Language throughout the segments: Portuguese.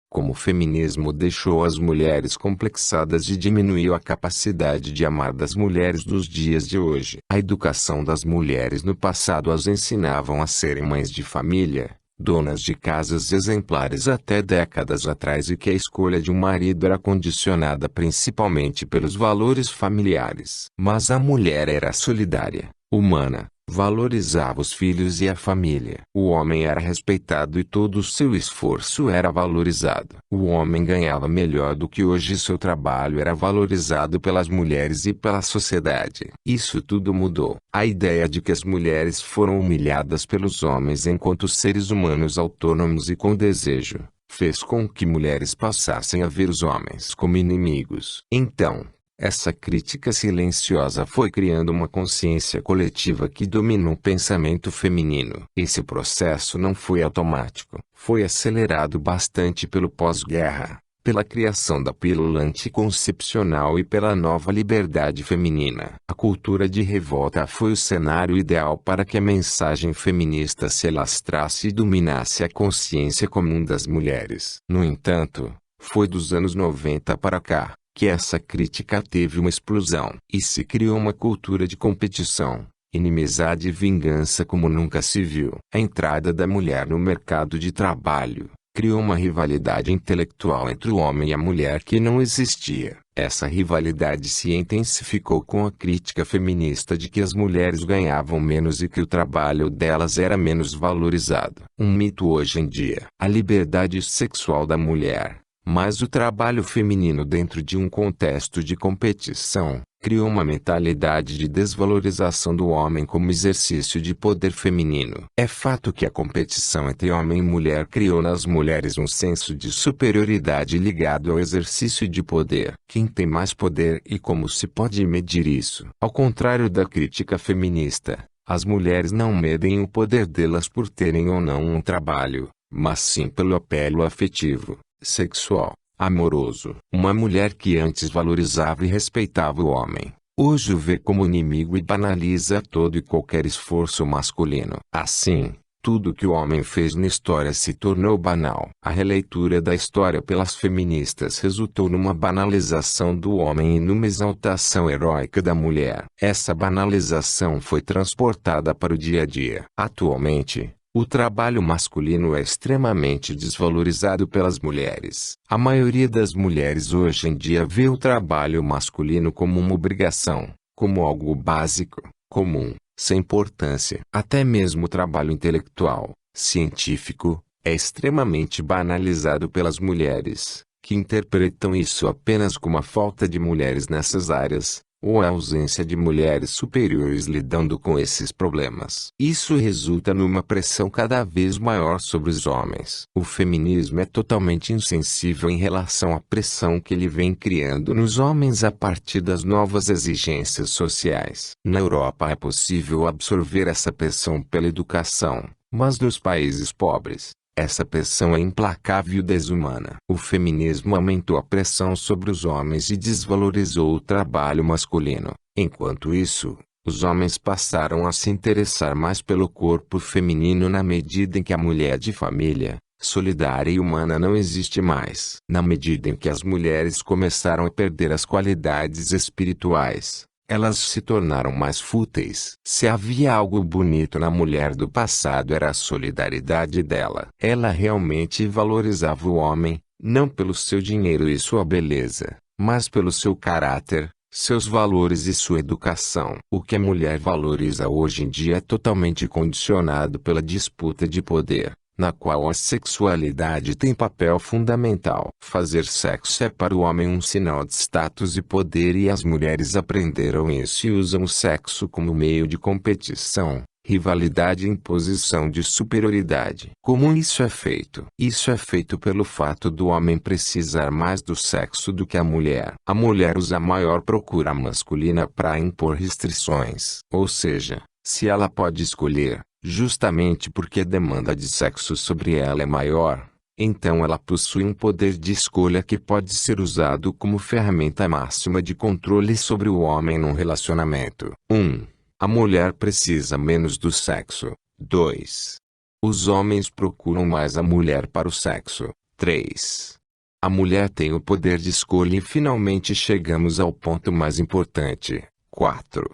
Como o feminismo deixou as mulheres complexadas e diminuiu a capacidade de amar das mulheres dos dias de hoje. A educação das mulheres no passado as ensinavam a serem mães de família, donas de casas exemplares até décadas atrás, e que a escolha de um marido era condicionada principalmente pelos valores familiares. Mas a mulher era solidária, humana, valorizava os filhos e a família. O homem era respeitado e todo o seu esforço era valorizado. O homem ganhava melhor do que hoje e seu trabalho era valorizado pelas mulheres e pela sociedade. Isso tudo mudou. A ideia de que as mulheres foram humilhadas pelos homens enquanto seres humanos autônomos e com desejo, fez com que mulheres passassem a ver os homens como inimigos. Então, essa crítica silenciosa foi criando uma consciência coletiva que dominou o pensamento feminino. Esse processo não foi automático. Foi acelerado bastante pelo pós-guerra, pela criação da pílula anticoncepcional e pela nova liberdade feminina. A cultura de revolta foi o cenário ideal para que a mensagem feminista se alastrasse e dominasse a consciência comum das mulheres. No entanto, foi dos anos 90 para cá que essa crítica teve uma explosão e se criou uma cultura de competição, inimizade e vingança como nunca se viu. A entrada da mulher no mercado de trabalho criou uma rivalidade intelectual entre o homem e a mulher que não existia. Essa rivalidade se intensificou com a crítica feminista de que as mulheres ganhavam menos e que o trabalho delas era menos valorizado. Um mito hoje em dia. A liberdade sexual da mulher, mas o trabalho feminino dentro de um contexto de competição, criou uma mentalidade de desvalorização do homem como exercício de poder feminino. É fato que a competição entre homem e mulher criou nas mulheres um senso de superioridade ligado ao exercício de poder. Quem tem mais poder e como se pode medir isso? Ao contrário da crítica feminista, as mulheres não medem o poder delas por terem ou não um trabalho, mas sim pelo apelo afetivo, sexual, amoroso. Uma mulher que antes valorizava e respeitava o homem, hoje o vê como inimigo e banaliza todo e qualquer esforço masculino. Assim, tudo que o homem fez na história se tornou banal. A releitura da história pelas feministas resultou numa banalização do homem e numa exaltação heróica da mulher. Essa banalização foi transportada para o dia a dia. Atualmente, o trabalho masculino é extremamente desvalorizado pelas mulheres. A maioria das mulheres hoje em dia vê o trabalho masculino como uma obrigação, como algo básico, comum, sem importância. Até mesmo o trabalho intelectual, científico, é extremamente banalizado pelas mulheres, que interpretam isso apenas como a falta de mulheres nessas áreas, ou a ausência de mulheres superiores lidando com esses problemas. Isso resulta numa pressão cada vez maior sobre os homens. O feminismo é totalmente insensível em relação à pressão que ele vem criando nos homens a partir das novas exigências sociais. Na Europa é possível absorver essa pressão pela educação, mas nos países pobres, essa pressão é implacável e desumana. O feminismo aumentou a pressão sobre os homens e desvalorizou o trabalho masculino. Enquanto isso, os homens passaram a se interessar mais pelo corpo feminino na medida em que a mulher de família, solidária e humana não existe mais. Na medida em que as mulheres começaram a perder as qualidades espirituais, elas se tornaram mais fúteis. Se havia algo bonito na mulher do passado era a solidariedade dela. Ela realmente valorizava o homem, não pelo seu dinheiro e sua beleza, mas pelo seu caráter, seus valores e sua educação. O que a mulher valoriza hoje em dia é totalmente condicionado pela disputa de poder, na qual a sexualidade tem papel fundamental. Fazer sexo é para o homem um sinal de status e poder, e as mulheres aprenderam isso e usam o sexo como meio de competição, rivalidade e imposição de superioridade. Como isso é feito? Isso é feito pelo fato do homem precisar mais do sexo do que a mulher. A mulher usa a maior procura masculina para impor restrições. Ou seja, se ela pode escolher, justamente porque a demanda de sexo sobre ela é maior, então ela possui um poder de escolha que pode ser usado como ferramenta máxima de controle sobre o homem num relacionamento. 1. A mulher precisa menos do sexo. 2. Os homens procuram mais a mulher para o sexo. 3. A mulher tem o poder de escolha e finalmente chegamos ao ponto mais importante. 4.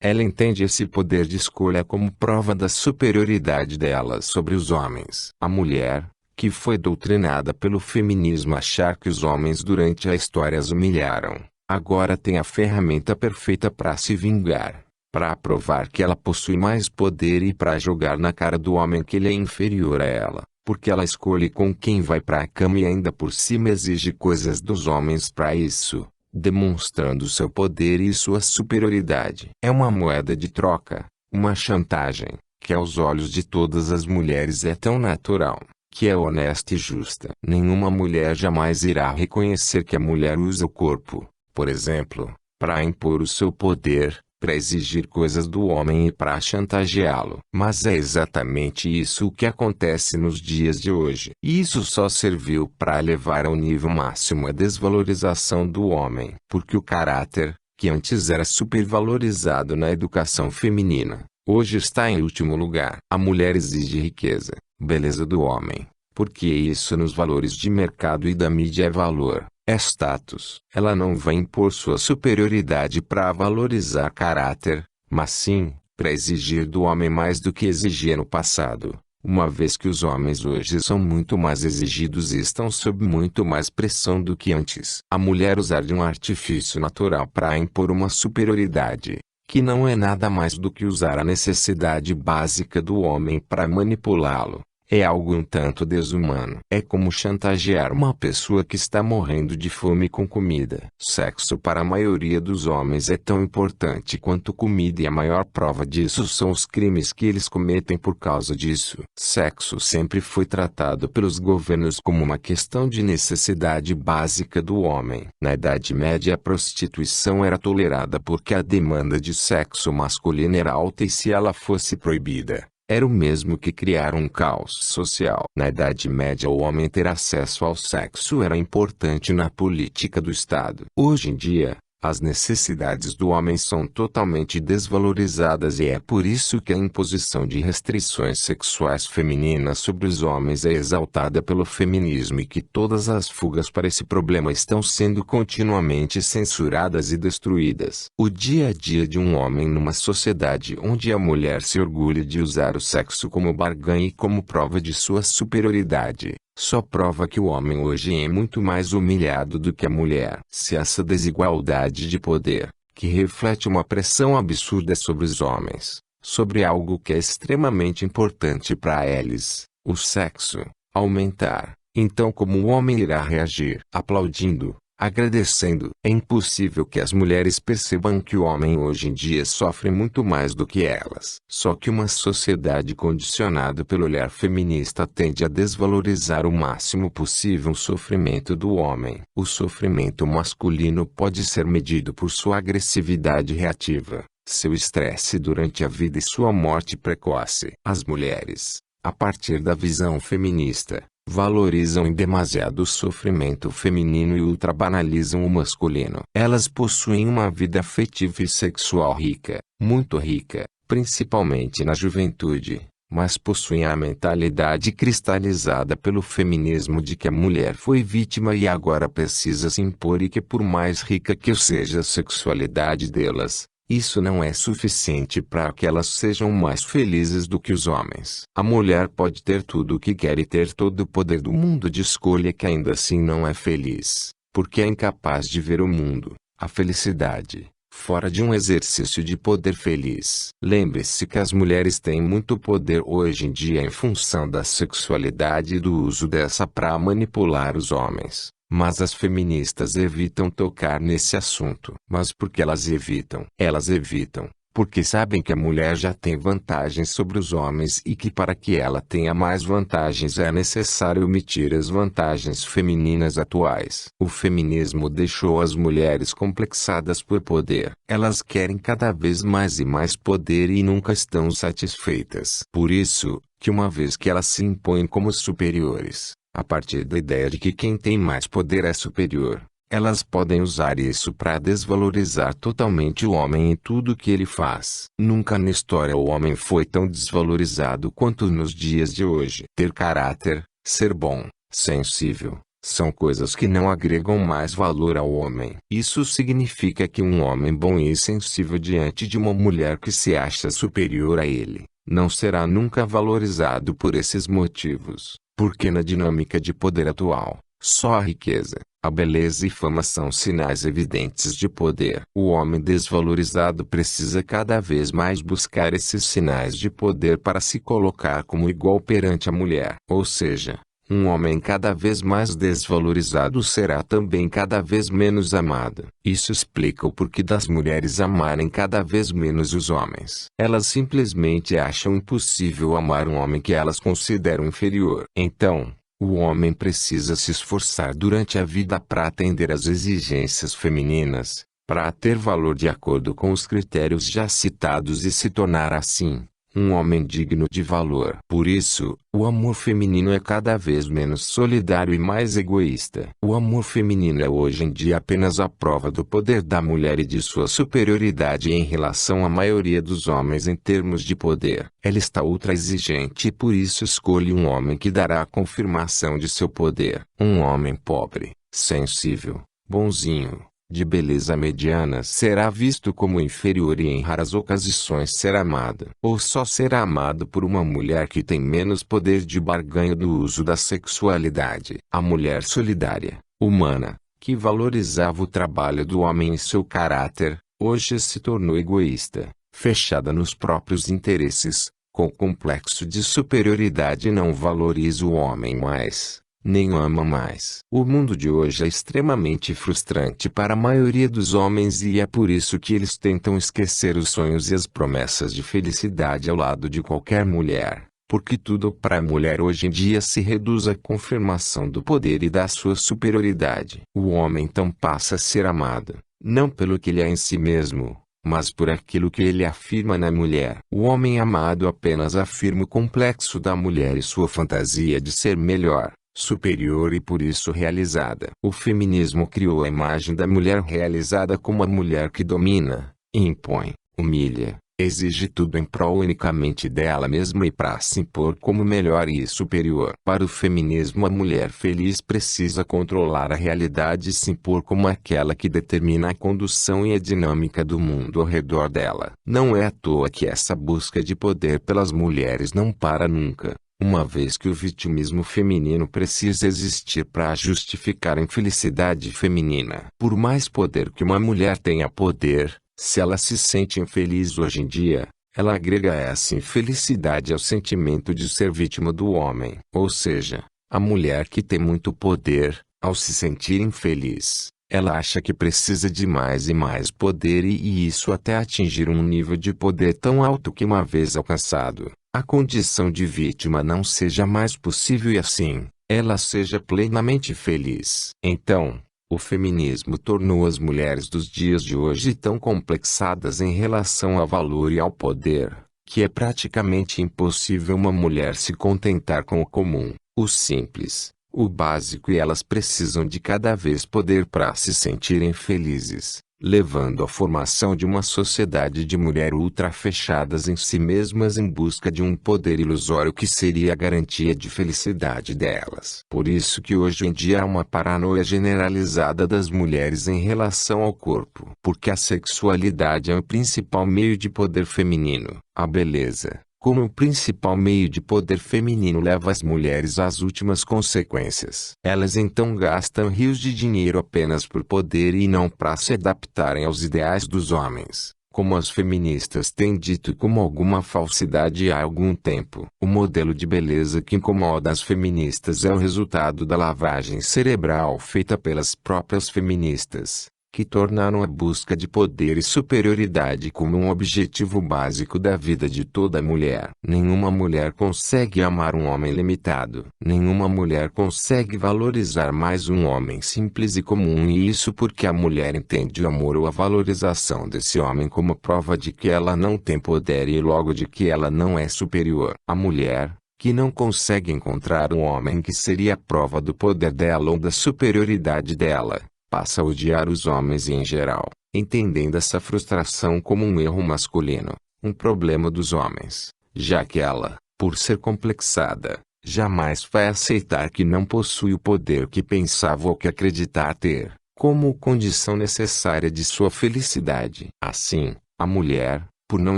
Ela entende esse poder de escolha como prova da superioridade dela sobre os homens. A mulher, que foi doutrinada pelo feminismo a achar que os homens durante a história as humilharam, agora tem a ferramenta perfeita para se vingar, para provar que ela possui mais poder e para jogar na cara do homem que ele é inferior a ela, porque ela escolhe com quem vai para a cama e ainda por cima exige coisas dos homens para isso, demonstrando seu poder e sua superioridade. É uma moeda de troca, uma chantagem, que aos olhos de todas as mulheres é tão natural, que é honesta e justa. Nenhuma mulher jamais irá reconhecer que a mulher usa o corpo, por exemplo, para impor o seu poder, para exigir coisas do homem e para chantageá-lo. Mas é exatamente isso o que acontece nos dias de hoje. E isso só serviu para levar ao nível máximo a desvalorização do homem. Porque o caráter, que antes era supervalorizado na educação feminina, hoje está em último lugar. A mulher exige riqueza, beleza do homem, porque isso nos valores de mercado e da mídia é valor. É status. Ela não vai impor sua superioridade para valorizar caráter, mas sim, para exigir do homem mais do que exigia no passado, uma vez que os homens hoje são muito mais exigidos e estão sob muito mais pressão do que antes. A mulher usar de um artifício natural para impor uma superioridade, que não é nada mais do que usar a necessidade básica do homem para manipulá-lo, é algo um tanto desumano. É como chantagear uma pessoa que está morrendo de fome com comida. Sexo para a maioria dos homens é tão importante quanto comida e a maior prova disso são os crimes que eles cometem por causa disso. Sexo sempre foi tratado pelos governos como uma questão de necessidade básica do homem. Na Idade Média a prostituição era tolerada porque a demanda de sexo masculino era alta e se ela fosse proibida, era o mesmo que criar um caos social. Na Idade Média o homem ter acesso ao sexo era importante na política do Estado. Hoje em dia, as necessidades do homem são totalmente desvalorizadas e é por isso que a imposição de restrições sexuais femininas sobre os homens é exaltada pelo feminismo e que todas as fugas para esse problema estão sendo continuamente censuradas e destruídas. O dia a dia de um homem numa sociedade onde a mulher se orgulha de usar o sexo como barganha e como prova de sua superioridade, só prova que o homem hoje é muito mais humilhado do que a mulher. Se essa desigualdade de poder, que reflete uma pressão absurda sobre os homens, sobre algo que é extremamente importante para eles, o sexo, aumentar, então como o homem irá reagir? Aplaudindo, agradecendo. É impossível que as mulheres percebam que o homem hoje em dia sofre muito mais do que elas. Só que uma sociedade condicionada pelo olhar feminista tende a desvalorizar o máximo possível o sofrimento do homem. O sofrimento masculino pode ser medido por sua agressividade reativa, seu estresse durante a vida e sua morte precoce. As mulheres, a partir da visão feminista, valorizam em demasiado o sofrimento feminino e ultrabanalizam o masculino. Elas possuem uma vida afetiva e sexual rica, muito rica, principalmente na juventude, mas possuem a mentalidade cristalizada pelo feminismo de que a mulher foi vítima e agora precisa se impor e que por mais rica que seja a sexualidade delas, isso não é suficiente para que elas sejam mais felizes do que os homens. A mulher pode ter tudo o que quer e ter todo o poder do mundo de escolha que ainda assim não é feliz, porque é incapaz de ver o mundo, a felicidade, fora de um exercício de poder feliz. Lembre-se que as mulheres têm muito poder hoje em dia em função da sexualidade e do uso dessa para manipular os homens. Mas as feministas evitam tocar nesse assunto. Mas por que elas evitam? Elas evitam, porque sabem que a mulher já tem vantagens sobre os homens e que para que ela tenha mais vantagens é necessário omitir as vantagens femininas atuais. O feminismo deixou as mulheres complexadas por poder. Elas querem cada vez mais e mais poder e nunca estão satisfeitas. Por isso, que uma vez que elas se impõem como superiores, a partir da ideia de que quem tem mais poder é superior, elas podem usar isso para desvalorizar totalmente o homem e tudo o que ele faz. Nunca na história o homem foi tão desvalorizado quanto nos dias de hoje. Ter caráter, ser bom, sensível, são coisas que não agregam mais valor ao homem. Isso significa que um homem bom e sensível diante de uma mulher que se acha superior a ele, não será nunca valorizado por esses motivos, porque na dinâmica de poder atual, só a riqueza, a beleza e fama são sinais evidentes de poder. O homem desvalorizado precisa cada vez mais buscar esses sinais de poder para se colocar como igual perante a mulher. Ou seja, um homem cada vez mais desvalorizado será também cada vez menos amado. Isso explica o porquê das mulheres amarem cada vez menos os homens. Elas simplesmente acham impossível amar um homem que elas consideram inferior. Então, o homem precisa se esforçar durante a vida para atender às exigências femininas, para ter valor de acordo com os critérios já citados e se tornar assim um homem digno de valor. Por isso, o amor feminino é cada vez menos solidário e mais egoísta. O amor feminino é hoje em dia apenas a prova do poder da mulher e de sua superioridade em relação à maioria dos homens em termos de poder. Ela está ultra exigente e por isso escolhe um homem que dará a confirmação de seu poder. Um homem pobre, sensível, bonzinho, de beleza mediana será visto como inferior e em raras ocasiões será amado. Ou só será amado por uma mulher que tem menos poder de barganha do uso da sexualidade. A mulher solidária, humana, que valorizava o trabalho do homem e seu caráter, hoje se tornou egoísta, fechada nos próprios interesses, com complexo de superioridade e não valoriza o homem mais. Nem ama mais. O mundo de hoje é extremamente frustrante para a maioria dos homens e é por isso que eles tentam esquecer os sonhos e as promessas de felicidade ao lado de qualquer mulher, porque tudo para a mulher hoje em dia se reduz à confirmação do poder e da sua superioridade. O homem então passa a ser amado, não pelo que ele é em si mesmo, mas por aquilo que ele afirma na mulher. O homem amado apenas afirma o complexo da mulher e sua fantasia de ser melhor, superior e por isso realizada. O feminismo criou a imagem da mulher realizada como a mulher que domina, impõe, humilha, exige tudo em prol unicamente dela mesma e para se impor como melhor e superior. Para o feminismo, a mulher feliz precisa controlar a realidade e se impor como aquela que determina a condução e a dinâmica do mundo ao redor dela. Não é à toa que essa busca de poder pelas mulheres não para nunca, uma vez que o vitimismo feminino precisa existir para justificar a infelicidade feminina. Por mais poder que uma mulher tenha poder, se ela se sente infeliz hoje em dia, ela agrega essa infelicidade ao sentimento de ser vítima do homem. Ou seja, a mulher que tem muito poder, ao se sentir infeliz, ela acha que precisa de mais e mais poder e isso até atingir um nível de poder tão alto que uma vez alcançado, a condição de vítima não seja mais possível e assim, ela seja plenamente feliz. Então, o feminismo tornou as mulheres dos dias de hoje tão complexadas em relação ao valor e ao poder, que é praticamente impossível uma mulher se contentar com o comum, o simples, o básico e elas precisam de cada vez poder para se sentirem felizes, levando à formação de uma sociedade de mulheres ultra fechadas em si mesmas em busca de um poder ilusório que seria a garantia de felicidade delas. Por isso que hoje em dia há uma paranoia generalizada das mulheres em relação ao corpo. Porque a sexualidade é o principal meio de poder feminino, a beleza, como o principal meio de poder feminino leva as mulheres às últimas consequências. Elas então gastam rios de dinheiro apenas por poder e não para se adaptarem aos ideais dos homens, como as feministas têm dito como alguma falsidade há algum tempo. O modelo de beleza que incomoda as feministas é o resultado da lavagem cerebral feita pelas próprias feministas, que tornaram a busca de poder e superioridade como um objetivo básico da vida de toda mulher. Nenhuma mulher consegue amar um homem limitado. Nenhuma mulher consegue valorizar mais um homem simples e comum e isso porque a mulher entende o amor ou a valorização desse homem como prova de que ela não tem poder e logo de que ela não é superior. A mulher, que não consegue encontrar um homem que seria a prova do poder dela ou da superioridade dela, passa a odiar os homens em geral, entendendo essa frustração como um erro masculino, um problema dos homens, já que ela, por ser complexada, jamais vai aceitar que não possui o poder que pensava ou que acreditar ter, como condição necessária de sua felicidade. Assim, a mulher, por não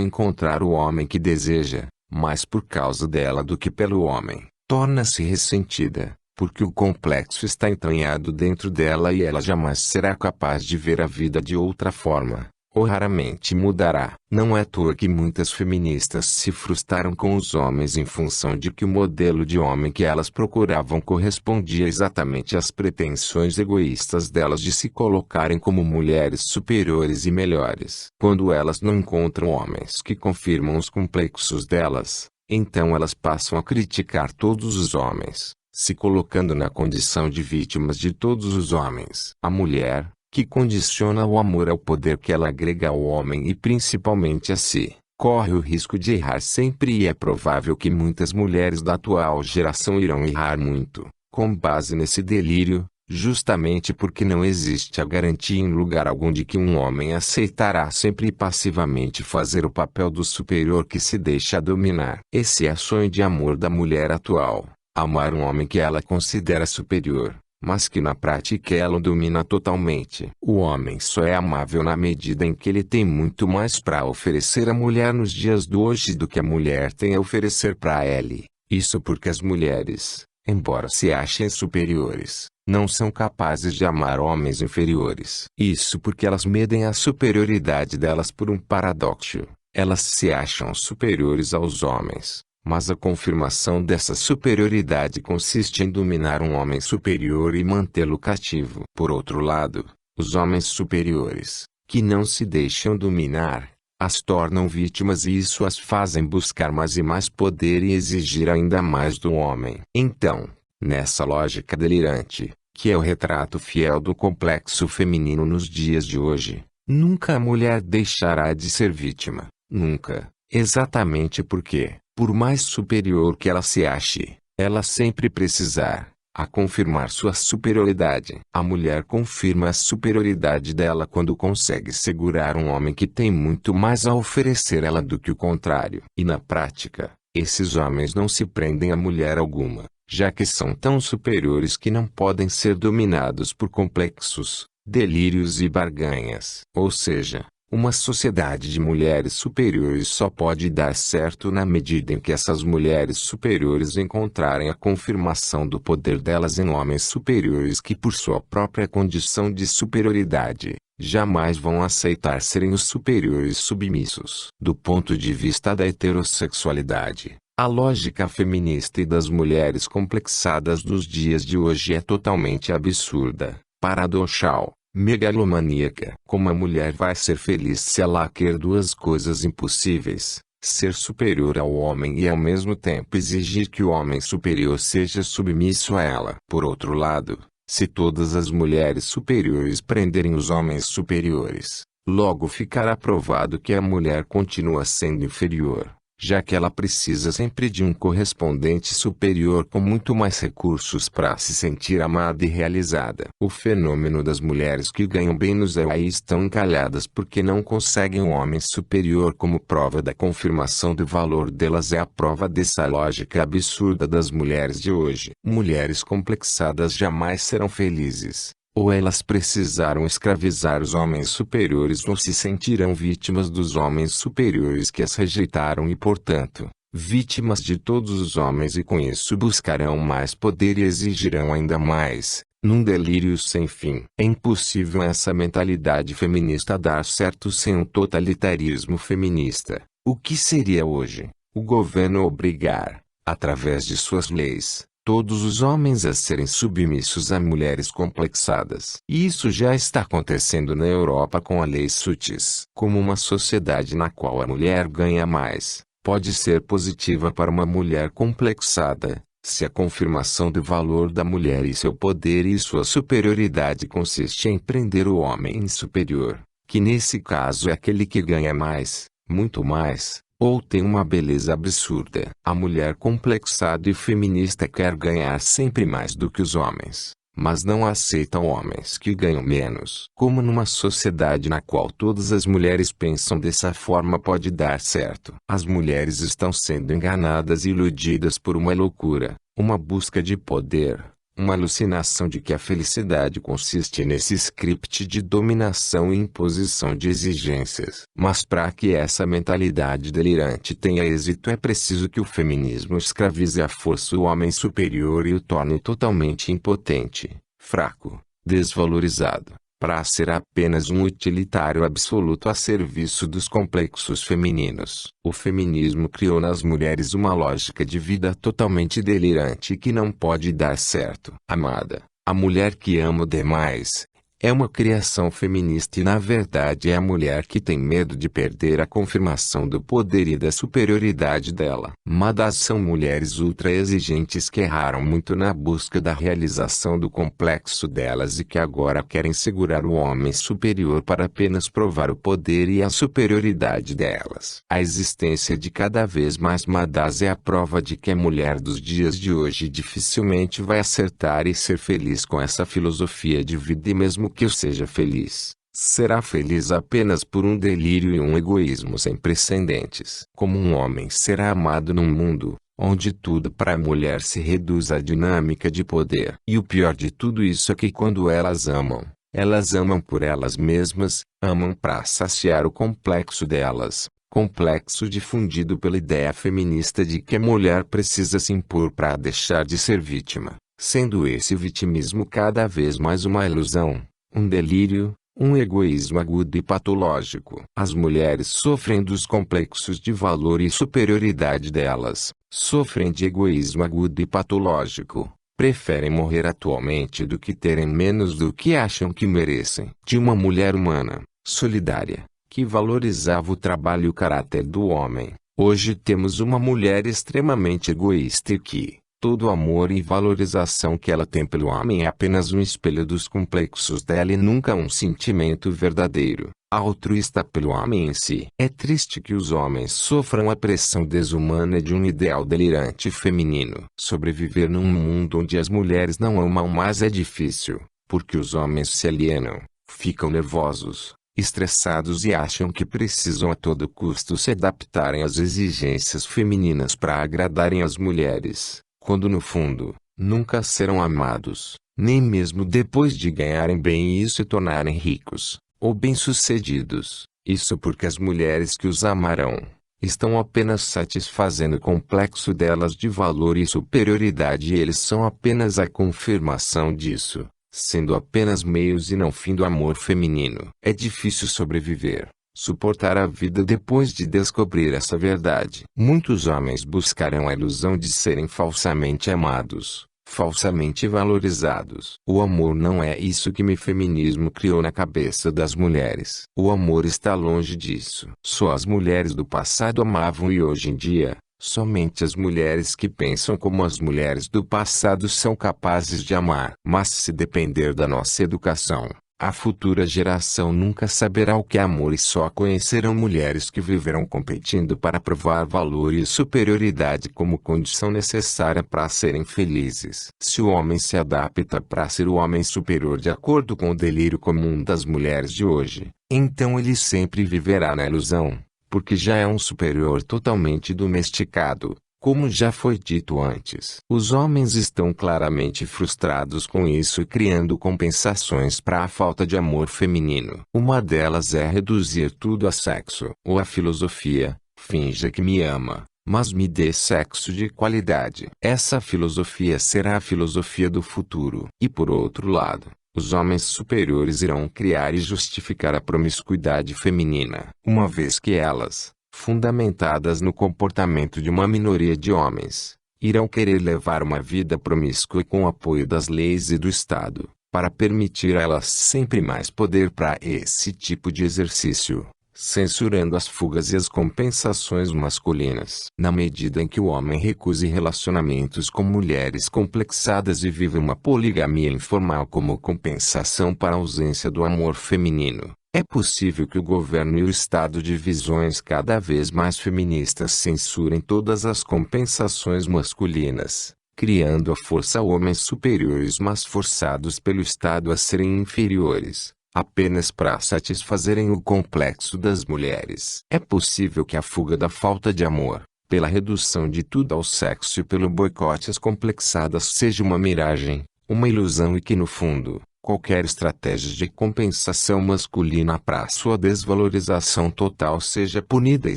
encontrar o homem que deseja, mais por causa dela do que pelo homem, torna-se ressentida, porque o complexo está entranhado dentro dela e ela jamais será capaz de ver a vida de outra forma, ou raramente mudará. Não é à toa que muitas feministas se frustraram com os homens em função de que o modelo de homem que elas procuravam correspondia exatamente às pretensões egoístas delas de se colocarem como mulheres superiores e melhores. Quando elas não encontram homens que confirmam os complexos delas, então elas passam a criticar todos os homens, se colocando na condição de vítimas de todos os homens. A mulher, que condiciona o amor ao poder que ela agrega ao homem e principalmente a si, corre o risco de errar sempre e é provável que muitas mulheres da atual geração irão errar muito, com base nesse delírio, justamente porque não existe a garantia em lugar algum de que um homem aceitará sempre e passivamente fazer o papel do superior que se deixa dominar. Esse é o sonho de amor da mulher atual, amar um homem que ela considera superior, mas que na prática ela o domina totalmente. O homem só é amável na medida em que ele tem muito mais para oferecer à mulher nos dias de hoje do que a mulher tem a oferecer para ele. Isso porque as mulheres, embora se achem superiores, não são capazes de amar homens inferiores. Isso porque elas medem a superioridade delas por um paradoxo. Elas se acham superiores aos homens, mas a confirmação dessa superioridade consiste em dominar um homem superior e mantê-lo cativo. Por outro lado, os homens superiores, que não se deixam dominar, as tornam vítimas e isso as fazem buscar mais e mais poder e exigir ainda mais do homem. Então, nessa lógica delirante, que é o retrato fiel do complexo feminino nos dias de hoje, nunca a mulher deixará de ser vítima. Nunca. Exatamente porque, por mais superior que ela se ache, ela sempre precisar, a confirmar sua superioridade. A mulher confirma a superioridade dela quando consegue segurar um homem que tem muito mais a oferecer ela do que o contrário. E na prática, esses homens não se prendem a mulher alguma, já que são tão superiores que não podem ser dominados por complexos, delírios e barganhas. Ou seja, uma sociedade de mulheres superiores só pode dar certo na medida em que essas mulheres superiores encontrarem a confirmação do poder delas em homens superiores que, por sua própria condição de superioridade, jamais vão aceitar serem os superiores submissos. Do ponto de vista da heterossexualidade, a lógica feminista e das mulheres complexadas dos dias de hoje é totalmente absurda, paradoxal, megalomaníaca. Como a mulher vai ser feliz se ela quer duas coisas impossíveis: ser superior ao homem e ao mesmo tempo exigir que o homem superior seja submisso a ela? Por outro lado, se todas as mulheres superiores prenderem os homens superiores, logo ficará provado que a mulher continua sendo inferior, já que ela precisa sempre de um correspondente superior com muito mais recursos para se sentir amada e realizada. O fenômeno das mulheres que ganham bem nos aí estão encalhadas porque não conseguem um homem superior como prova da confirmação do valor delas é a prova dessa lógica absurda das mulheres de hoje. Mulheres complexadas jamais serão felizes. Ou elas precisaram escravizar os homens superiores ou se sentirão vítimas dos homens superiores que as rejeitaram e, portanto, vítimas de todos os homens e com isso buscarão mais poder e exigirão ainda mais, num delírio sem fim. É impossível essa mentalidade feminista dar certo sem um totalitarismo feminista. O que seria hoje? O governo obrigar, através de suas leis, todos os homens a serem submissos a mulheres complexadas. E isso já está acontecendo na Europa com a Lei Sutis. Como uma sociedade na qual a mulher ganha mais, pode ser positiva para uma mulher complexada, se a confirmação do valor da mulher e seu poder e sua superioridade consiste em prender o homem superior, que nesse caso é aquele que ganha mais, muito mais, ou tem uma beleza absurda. A mulher complexada e feminista quer ganhar sempre mais do que os homens, mas não aceita homens que ganham menos. Como numa sociedade na qual todas as mulheres pensam dessa forma pode dar certo? As mulheres estão sendo enganadas e iludidas por uma loucura, uma busca de poder, uma alucinação de que a felicidade consiste nesse script de dominação e imposição de exigências. Mas para que essa mentalidade delirante tenha êxito é preciso que o feminismo escravize à força o homem superior e o torne totalmente impotente, fraco, desvalorizado, para ser apenas um utilitário absoluto a serviço dos complexos femininos. O feminismo criou nas mulheres uma lógica de vida totalmente delirante que não pode dar certo. Amada, a mulher que amo demais, é uma criação feminista e na verdade é a mulher que tem medo de perder a confirmação do poder e da superioridade dela. Madas são mulheres ultra exigentes que erraram muito na busca da realização do complexo delas e que agora querem segurar o homem superior para apenas provar o poder e a superioridade delas. A existência de cada vez mais Madas é a prova de que a mulher dos dias de hoje dificilmente vai acertar e ser feliz com essa filosofia de vida e mesmo que eu seja feliz, será feliz apenas por um delírio e um egoísmo sem precedentes. Como um homem será amado num mundo onde tudo para a mulher se reduz à dinâmica de poder. E o pior de tudo isso é que quando elas amam por elas mesmas, amam para saciar o complexo delas. Complexo difundido pela ideia feminista de que a mulher precisa se impor para deixar de ser vítima, sendo esse vitimismo cada vez mais uma ilusão, um delírio, um egoísmo agudo e patológico. As mulheres sofrem dos complexos de valor e superioridade delas, sofrem de egoísmo agudo e patológico, preferem morrer atualmente do que terem menos do que acham que merecem. De uma mulher humana, solidária, que valorizava o trabalho e o caráter do homem, hoje temos uma mulher extremamente egoísta e que todo o amor e valorização que ela tem pelo homem é apenas um espelho dos complexos dela e nunca um sentimento verdadeiro, altruísta pelo homem em si. É triste que os homens sofram a pressão desumana de um ideal delirante feminino. Sobreviver num mundo onde as mulheres não amam mais é difícil, porque os homens se alienam, ficam nervosos, estressados e acham que precisam a todo custo se adaptarem às exigências femininas para agradarem as mulheres, quando no fundo, nunca serão amados, nem mesmo depois de ganharem bem e se tornarem ricos, ou bem-sucedidos. Isso porque as mulheres que os amarão, estão apenas satisfazendo o complexo delas de valor e superioridade e eles são apenas a confirmação disso, sendo apenas meios e não fim do amor feminino. É difícil sobreviver, suportar a vida depois de descobrir essa verdade. Muitos homens buscarão a ilusão de serem falsamente amados, falsamente valorizados. O amor não é isso que o feminismo criou na cabeça das mulheres. O amor está longe disso. Só as mulheres do passado amavam e hoje em dia, somente as mulheres que pensam como as mulheres do passado são capazes de amar. Mas se depender da nossa educação, a futura geração nunca saberá o que é amor e só conhecerão mulheres que viverão competindo para provar valor e superioridade como condição necessária para serem felizes. Se o homem se adapta para ser o homem superior de acordo com o delírio comum das mulheres de hoje, então ele sempre viverá na ilusão, porque já é um superior totalmente domesticado. Como já foi dito antes, os homens estão claramente frustrados com isso e criando compensações para a falta de amor feminino. Uma delas é reduzir tudo a sexo. Ou a filosofia, finja que me ama, mas me dê sexo de qualidade. Essa filosofia será a filosofia do futuro. E por outro lado, os homens superiores irão criar e justificar a promiscuidade feminina, uma vez que elas, fundamentadas no comportamento de uma minoria de homens, irão querer levar uma vida promíscua e com o apoio das leis e do Estado, para permitir a elas sempre mais poder para esse tipo de exercício, censurando as fugas e as compensações masculinas. Na medida em que o homem recuse relacionamentos com mulheres complexadas e vive uma poligamia informal como compensação para a ausência do amor feminino, é possível que o governo e o Estado de visões cada vez mais feministas censurem todas as compensações masculinas, criando à força homens superiores mas forçados pelo Estado a serem inferiores, apenas para satisfazerem o complexo das mulheres. É possível que a fuga da falta de amor, pela redução de tudo ao sexo e pelo boicote às complexadas seja uma miragem, uma ilusão e que no fundo, qualquer estratégia de compensação masculina para sua desvalorização total seja punida e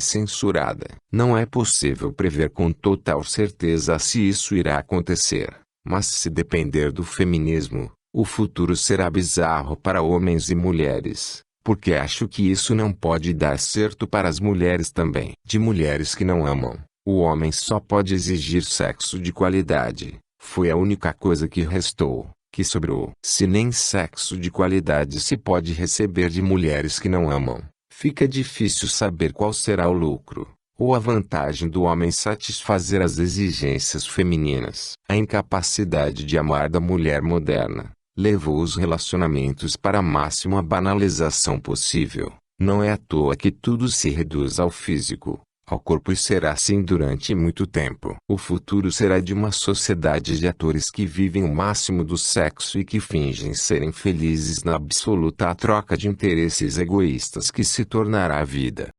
censurada. Não é possível prever com total certeza se isso irá acontecer, mas se depender do feminismo, o futuro será bizarro para homens e mulheres, porque acho que isso não pode dar certo para as mulheres também. De mulheres que não amam, o homem só pode exigir sexo de qualidade. Foi a única coisa que restou, que sobrou. Se nem sexo de qualidade se pode receber de mulheres que não amam, fica difícil saber qual será o lucro, ou a vantagem do homem satisfazer as exigências femininas. A incapacidade de amar da mulher moderna levou os relacionamentos para a máxima banalização possível. Não é à toa que tudo se reduz ao físico, ao corpo e será assim durante muito tempo. O futuro será de uma sociedade de atores que vivem o máximo do sexo e que fingem serem felizes na absoluta troca de interesses egoístas que se tornará a vida.